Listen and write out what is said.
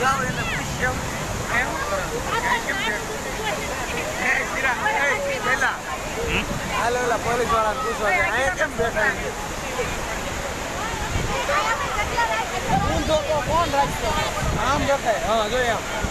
લાવ એને પૂછ્યો એમ પેલા હાલો ઓલા પોલીસ વાળાને પૂછવા દે અહીંયા કેમ બેઠા હું તો કોણ રાખતો આમ દેખાય હા જોઈએ આમ